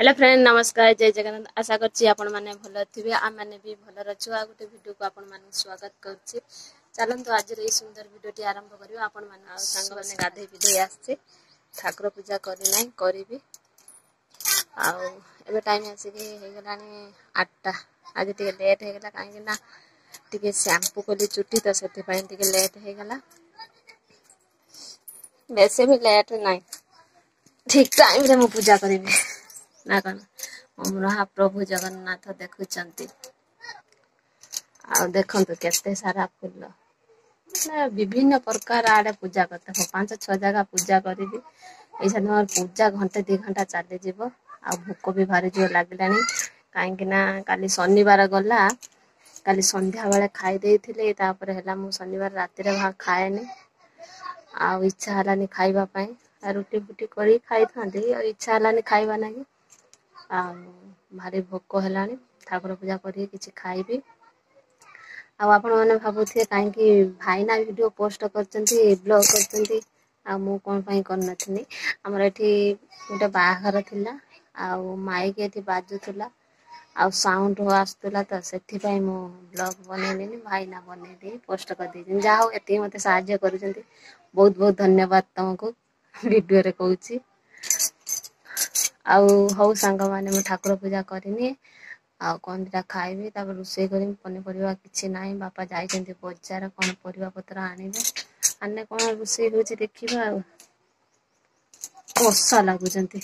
Hello friend नमस्कार जय जगन्नाथ आशा करछि आपण माने भलो थिबे आ माने भी भलो रछु आ गोटे वीडियो को आपण माने स्वागत करछि। चलंतु आज रे सुंदर वीडियो टी आरंभ करियो। आपण माने संग माने गाधे बिधे आछे ठाकुर पूजा करि नै करिबी आ एबे टाइम आसी के हे गलानी 8टा आज टी लेट हे गला काहे ना टी शैम्पू कोली चुट्टी तो सेति पई टी लेट हे गला वैसे भी लेट नहीं ठीक टाइम रे मु पूजा करिबी ना कन महाप्रभु जगन्नाथ देखुचंती आ देखंतु केते सारा फूल ना विभिन्न प्रकार आड़े पूजा करते हो 5-6 जगह पूजा करिबी ऐसा न पूजा घंटे 2 घंटा चली जीवो आ भूख भी भारी जो लागलानी काहे कि ना काली शनिवार गला काली संध्या बेले खाई देथिले तापर हला मु शनिवार राति रे खाएनी आ इच्छा हलानी खाइबा पई आ रोटी फुटी करी खाई थांदी आ इच्छा हलानी खाइबा नाही आ भारी भोक हलानी ठाकुर पूजा करी किछि खाइबी आ आपण माने भाबुथिए काहे कि भाईना वीडियो पोस्ट करचंती ब्लॉग करचंती आ मु कोन पई कर नथिनी हमर एठी गोटे बाहाघर थिला आ माइक एठी बाजुथुला आ साउंड आस्तुला त सेथि पई मु ब्लॉग बनेलिनी भाईना बने दे पोस्ट कर दे जा हो एति मते सहाय्य करूचंती बहुत बहुत धन्यवाद तुमको वीडियो रे कहूची आउ हौ संग माने मु ठाकुर पूजा करिनी आ कोन दिटा खाइबी तापर रुसई करी पनिपरिवा किछि नाही बापा जाइचंती बजार कोन परिवा पत्र आनिबे अन्ने कोन रुसई होची देखिबा आ ओसा लागुचंती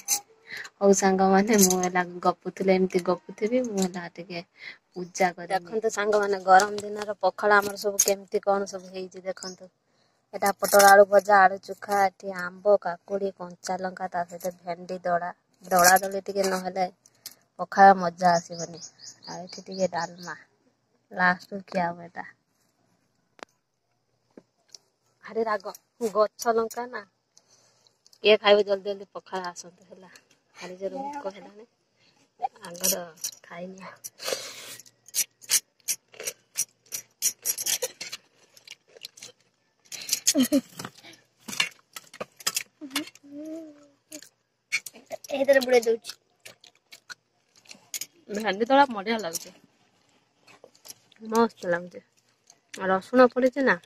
हौ संग माने मु एला गपुथले एमती गपुथिबी मु एला टिके पूजा करी देखंतु संग माने गरम दिन रो पखळा हमर सब केमती कोन सब हेइची देखंतु एटा पटल आलू भजा आलू चोखा एठी आंबो काकुड़ी कंचा लंका ता सहित भेंडी दड़ा दड़ा दली टिके न हेले पखा मजा आसीबनी आ एठी टिके डालमा लास्ट किया बेटा हरे राग गच्छ लंका ना के खाइबे जल्दी जल्दी पखा आसंत हला हरि जे रोक को हेला ने आगर खाइनी एदरे बुड़े दउची भेंडी तोड़ा मजा लागছে मस्त लागছে रसुण पड़े ना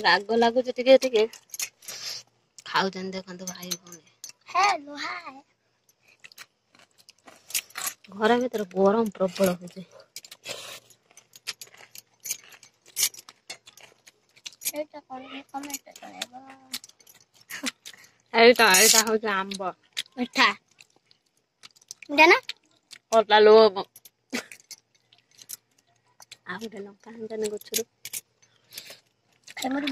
राग लागुचे टिके टिके खाउछन देखंतु भाई भौणी हेलो हाय घर भीतर गरम प्रबल होचे एटा कोन कमेंट करेबो एटा होचे आंबो मिठा देना ओला लो आउटे लंका हंदने गोछुरु मरी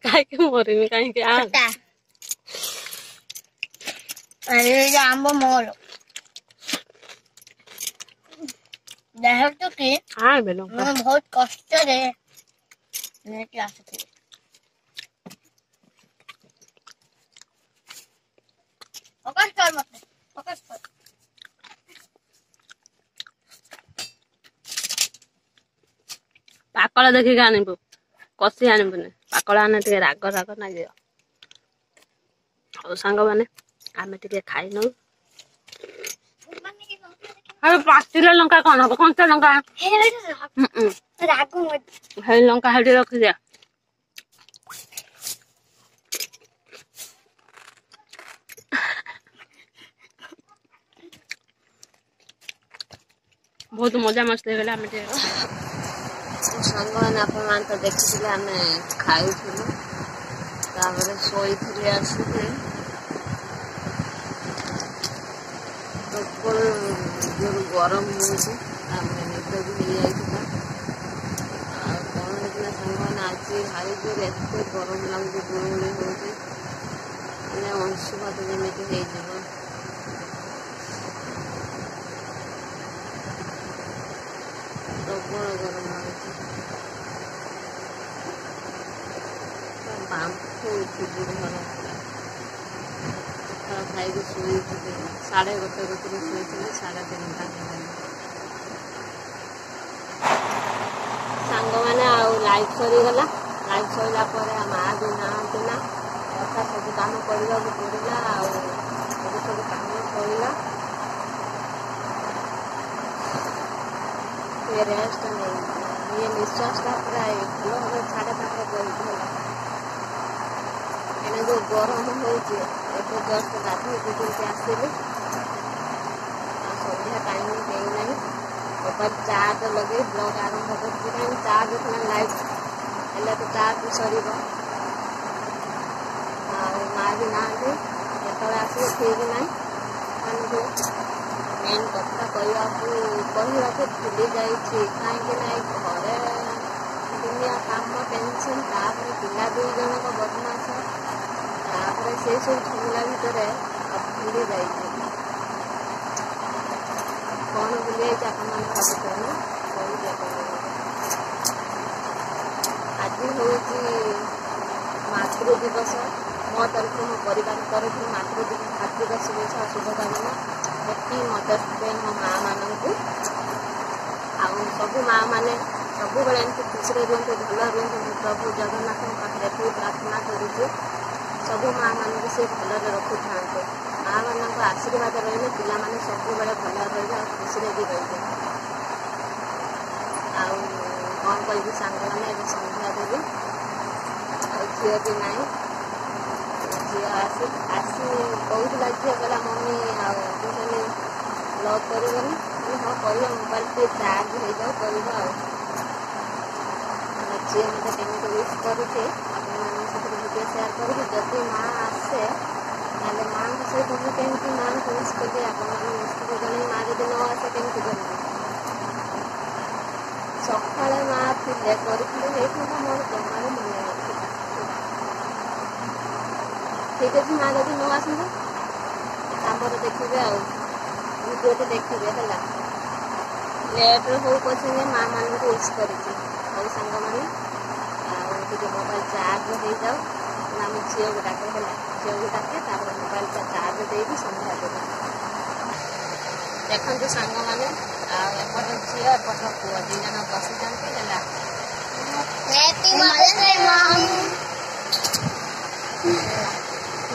काहे के मरिमी काहे के आ अरे ये आंबो मोर देख तो के हां बेलो मैं बहुत कष्ट रे मैं क्या सकती फोकस कर मत फोकस कर पाकळ देखि आनिबो कसी आनिबने पाकळ आने टिके राग राग ना दियो ओ संग माने आमे टिके खाइ न अरे पातिला लंका कोन हो कंचा लंका हे राग मत हे लंका हेडी रख दिया बहुत मजा मस्त हे गला आमे टिके संगवान आपण मान तो देखिले आमे खाइ थिलु ताबरे सोई थिले आसीले प्रबल जो गरम होची आमे निद भी हे आइता आ कोन इतना संगवान आछि हाई जो एते गरम लागु गुरुले होची ने अंशुपात जेमिति हे जिवो प्रबल गरम लागुची बांफो उठी बुढ़ा खाई के सोई 1:30 बजे सोई 3:30 सांग मैंने लाइव सरी गला लाइव सरला पर आ भी ना कथा सब काम करवा पड़ा रेस्ट नहीं ये निश्वासटा पूरा भल भाव छाड़े बोलते एने जो गरम होती जस्ट गाधे बुझे आसली सन्ध्या टाइम है मोबाइल चार्ज लगे ब्लग आरंभ कर चार्ज थे लाइट हेल्ले तो चार्ज सर माँ भी ना जो आसो ठीक ना मेन कथा कहवाक भूली जाइए कहीं घरे दुनिया काम टेंशन तापर पिला 2 जन बदमाश तापर से सब झमेला भितर भूली जाइए कौन भूली जाइए आज हूँ मातृ दिवस मो तरफ मो परिवार तरफ मातृ दिवस शुभेच्छा शुभकामना हैप्पी मदर्स डे मो माँ मानू सब माँ मैंने सब बड़े एमती खुशी रुहतु भल रुहतु प्रभु जगन्नाथ पाखे एत प्रार्थना करुचे सब माँ मान से भलରେ रखुଥାନ୍ତୁ माँ मान आशीर्वाद रही पिला माने सब बड़े भल रही खुशी भी रही कौन कह सांग मैंने संध्या देवी झील भी ना झील आसी कहला झील कहला मम्मी आने ब्लग करनी हाँ कर मोबाइल टे चार्ज हो जाओ कर झील मत केमी विश करुचे भिडियो सेयार करी जदि माँ आसे ना माँ सहित मुझे कमी माँ को विश करेंगे आपको जन माँ जब न आसे कमी करेंगे सका माँ थे कर मोर जमार मन ठीक अच्छे माँ जब न आसते आमर देखिए भिडियो देखिए है लेट हो पचे माँ मान को विश कर सांग मैंने टे मोबाइल चार्ज हो जाओ ना मुझे झील को डाके है झील को डाके मोबाइल चार्ज दे संध्या देवी देखते सांग मैंने एपट झील एपट पुआ 2 जन बसी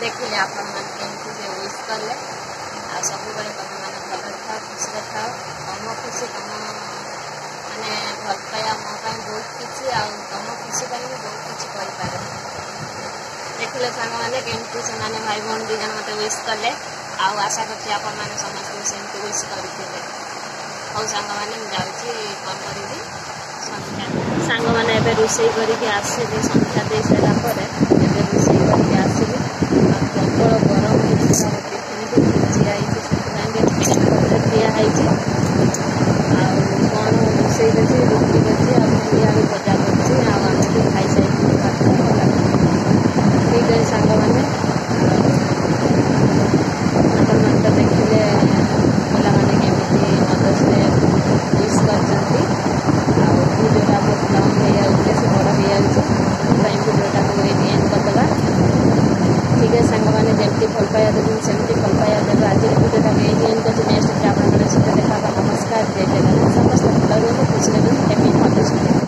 देखिए आपण मैंने विश कले सब बड़े तुम मैंने भल था खुशी था तुम खुशी तुम मैंने भल पाया मो बहुत किसी तुम खुशी भी बहुत किसी कर देखिले सांग मैंने केमती से भाई भौन 2 जन मत विश कले आशा करती आप समस्त सेमती विश करते हौ सांग मैंने मुझे कौन करी संध्या सांग मैंने रोषे करके आसिली संध्या दे सारापर रोषे करके आसिली प्रबल गरम टिफिन भी भिजी से दिखाई कौन रोषे कर रुटी कर आलू भजा कर खाई सारी ठीक है सांग मैंने आप तो देखिले पिला मैंने केमी मदर्स डे विश कर भिडियोटा बहुत लंग हो जाए से बड़ हो जाए भिडियोटा को एंड करदे ठीक है सांग मैंने जमती भल पाया देते सेमती भल पाया देते आज भिडियोटा को एंड कर नेक्स्ट आप देखा नमस्कार जय जगन्नाथ समस्त भल रुहतु खुशी रुहतु हैप्पी मदर्स डे।